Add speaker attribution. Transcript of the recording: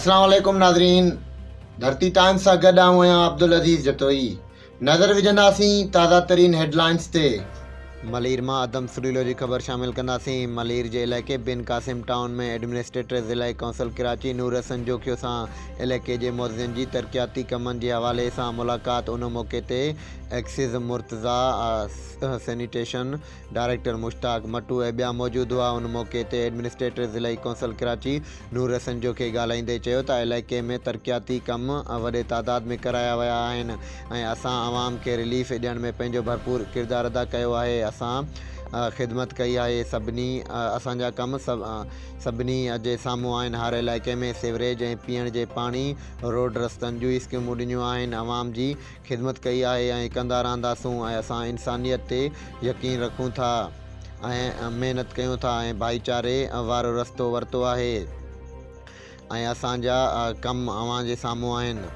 Speaker 1: अस्सलाम वालेकुम नाज़रीन। धरती टाइम्स सां गॾु आहियां अब्दुल अज़ीज़ जतोई। नज़र विझंदासीं ताज़ा तरीन हेडलाइंस ते। मलीर मां आदम सुरीलो जी ख़बर शामिल कंदासीं। मलीर जे इलाइक़े बिन कासिम टाउन में एडमिनिस्ट्रेटर ज़िला कौंसल कराची नूर संजोखियो सां इलाइक़े जे मुअज़्ज़िन जी तरक़ियाती कमनि जे हवाले सां मुलाक़ात। उन मौक़े ते एक्सिस मुर्तज़ा, सैनिटेशन डायरेक्टर मुश्ताक मटू ऐं ॿिया मौजूदु हुआ। उन मौक़े ते एडमिनिस्ट्रेटर ज़िला कौंसल कराची नूर संजोखे ॻाल्हाईंदे चयो त इलाइक़े में तरक़ियाती कम वॾे तादाद में कराया विया आहिनि ऐं असां आवाम खे रिलीफ ॾियण में पंहिंजो भरपूर किरदारु अदा कयो आहे। असां ख़िदमत कई आहे। असांजा कम सभिनी जे साम्हूं आहिनि। हर इलाइक़े में सीवरेज ऐं पीअण जे पाणी, रोड रस्तनि जूं स्कीमूं ॾिनियूं आहिनि। अवाम जी ख़िदमत कई आहे ऐं कंदा रहंदासूं ऐं असां इंसानियत ते यकीन रखूं था ऐं महिनत कयूं था ऐं भाईचारे वारो रस्तो वरितो आहे ऐं असांजा कम अवां जे साम्हूं आहिनि।